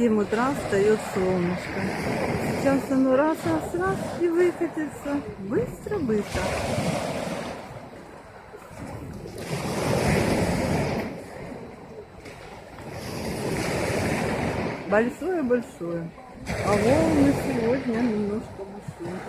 7 утра встает солнышко. Сейчас оно раз и выкатится. Быстро-быстро. Большое-большое. А волны сегодня немножко большие.